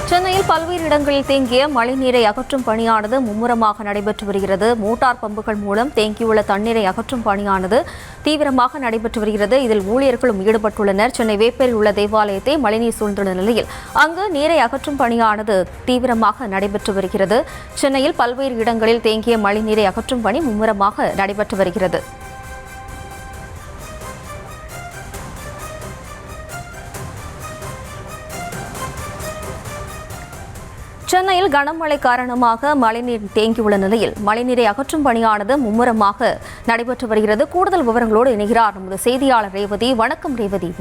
சென்னையில் பல்வேறு இடங்களில் தேங்கிய மழைநீரை அகற்றும் பணியானது மும்முரமாக நடைபெற்று வருகிறது. மோட்டார் பம்புகள் மூலம் தேங்கியுள்ள தண்ணீரை அகற்றும் பணியானது தீவிரமாக நடைபெற்று வருகிறது. இதில் ஊழியர்களும் ஈடுபட்டுள்ளனர். சென்னை வேப்பேரில் உள்ள தேவாலயத்தை மழைநீர் சூழ்ந்துள்ள நிலையில் அங்கு நீரை அகற்றும் பணியானது தீவிரமாக நடைபெற்று வருகிறது. சென்னையில் பல்வேறு இடங்களில் தேங்கிய மழைநீரை அகற்றும் பணி மும்முரமாக நடைபெற்று வருகிறது. சென்னையில் கனமழை காரணமாக மழைநீர் தேங்கியுள்ள நிலையில் மழைநீரை அகற்றும் பணியானது மும்முரமாக நடைபெற்று வருகிறது. கூடுதல் விவரங்களோடு இணைகிறார் நமது செய்தியாளர் ரேவதி. வணக்கம் ரேவதி.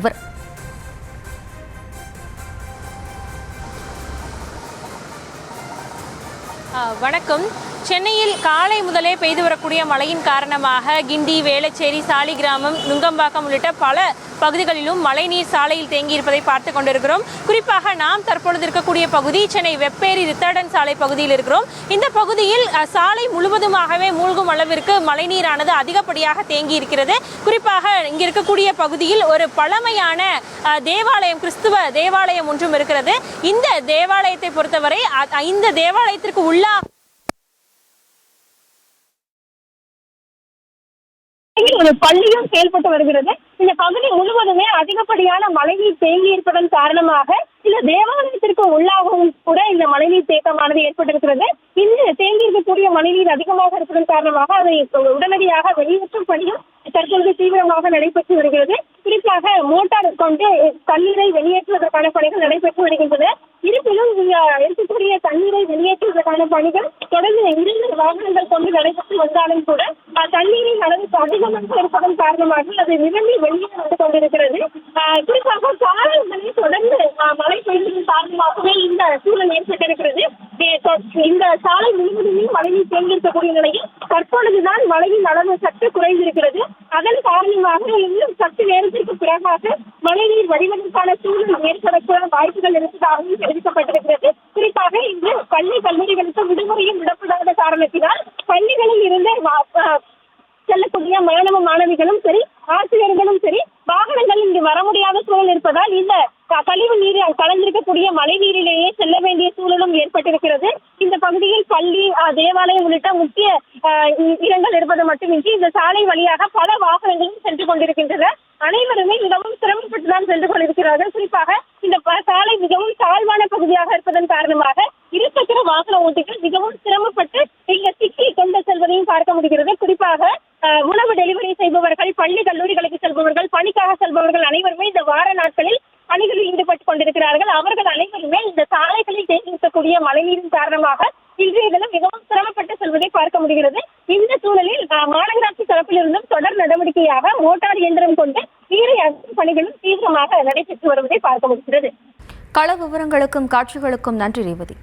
வணக்கம். சென்னையில் காலை முதலே பெய்து வரக்கூடிய மழையின் காரணமாக கிண்டி, வேளச்சேரி, சாலிகிராமம், நுங்கம்பாக்கம் உள்ளிட்ட பல பகுதிகளிலும் மழைநீர் சாலையில் தேங்கியிருப்பதை பார்த்து கொண்டிருக்கிறோம். குறிப்பாக நாம் தற்பொழுது இருக்கக்கூடிய பகுதி சென்னை வெப்பேரி ரித்தர்டன் சாலை பகுதியில் இருக்கிறோம். இந்த பகுதியில் சாலை முழுவதுமாகவே மூழ்கும் அளவிற்கு மழைநீரானது அதிகப்படியாக தேங்கி இருக்கிறது. குறிப்பாக இங்கு இருக்கக்கூடிய பகுதியில் ஒரு பழமையான தேவாலயம், கிறிஸ்துவ தேவாலயம் ஒன்றும் இருக்கிறது. இந்த தேவாலயத்தை பொறுத்தவரை இந்த தேவாலயத்திற்கு உள்ளாக ஒரு பள்ளியும் செயல்பட்டு வருகிறது. இந்த பகுதி முழுவதுமே அதிகப்படியான மழைநீர் தேங்கி இருப்பதன் காரணமாக இந்த தேவாலயத்திற்கு உள்ளாகவும் கூட இந்த மழைநீர் தேக்கமானது ஏற்பட்டிருக்கிறது. இந்த தேங்கி இருக்கக்கூடிய மழைநீர் அதிகமாக இருப்பதன் காரணமாக அதை உடனடியாக வெளியேற்றும் பணியும் தற்பொழுது தீவிரமாக நடைபெற்று வருகிறது. குறிப்பாக மோட்டார் கொண்டு தண்ணீரை வெளியேற்றுவதற்கான பணிகள் நடைபெற்று வருகின்றன. இருப்பினும் இருக்கக்கூடிய தண்ணீரை வெளியேற்றுவதற்கான பணிகள் தொடர்ந்து 2 வாகனங்கள் கொண்டு நடைபெற்று வந்தாலும் கூட தண்ணீரின் அளவு அதிகமாக இருப்பதன் காரணமாக அது நிரம்பி வெளியே வந்து கொண்டிருக்கிறது. குறிப்பாக சாலைகளில் தொடர்ந்து மழை பெய்ததன் காரணமாகவே இந்த சூழல் ஏற்பட்டிருக்கிறது. இந்த சாலை முழுவதுமே மழைநீர் தேங்கியிருக்கக்கூடிய நிலையில் தற்பொழுதுதான் மழையின் அளவு சற்று குறைந்திருக்கிறது. அதன் காரணமாக இன்னும் சற்று நேரத்திற்கு பிறகாக மழைநீர் வடிவதற்கான சூழல் ஏற்படக்கூட வாய்ப்புகள் இருப்பதாகவும் தெரிவிக்கப்பட்டிருக்கிறது. குறிப்பாக இன்று பள்ளி கல்லூரிகளுக்கு விடுமுறையும் விடப்படாத காரணத்தினால் பள்ளிகளில் இருந்து செல்லக்கூடிய மாணவ மாணவிகளும் சரி, ஆசிரியர்களும் சரி, வாகனங்கள் இங்கு வர முடியாத சூழல் இருப்பதால் இந்த கழிவு நீர் கலந்திருக்கக்கூடிய மழை நீரிலேயே செல்ல வேண்டிய சூழலும் ஏற்பட்டிருக்கிறது. இந்த பகுதியில் பள்ளி, தேவாலயம் உள்ளிட்ட முக்கிய இடங்கள் இருப்பது மட்டுமின்றி இந்த சாலை வழியாக பல வாகனங்களும் சென்று கொண்டிருக்கின்றன. அனைவருமே மிகவும் சிரமப்பட்டுதான் சென்று கொண்டிருக்கிறார்கள். குறிப்பாக இந்த சாலை மிகவும் தாழ்வான பகுதியாக இருப்பதன் காரணமாக இருசக்கர வாகன ஓட்டிகள் மிகவும் சிரமப்பட்டு இங்க சிக்கி கொண்டு செல்வதையும் பார்க்க முடிகிறது. குறிப்பாக உணவு டெலிவரி செய்பவர்கள், பள்ளி கல்லூரிகளுக்கு செல்பவர்கள், பணிக்காக செல்பவர்கள் அனைவருமே இந்த வார நாட்களில் பணிகளில் ஈடுபட்டுக் கொண்டிருக்கிறார்கள். அவர்கள் அனைவருமே இந்த சாலைகளில் தேங்கியிருக்கக்கூடிய மழைநீரின் காரணமாக இன்றைய தினம் மிகவும் சிரமப்பட்டு செல்வதை பார்க்க முடிகிறது. இந்த சூழலில் மாநகராட்சி தரப்பிலிருந்தும் தொடர் நடவடிக்கையாக மோட்டார் இயந்திரம் கொண்டு நீரை அகற்றும் பணிகளும் தீவிரமாக நடைபெற்று வருவதை பார்க்க முடிகிறது. கள விவரங்களுக்கும் காட்சிகளுக்கும் நன்றி ரேவதி.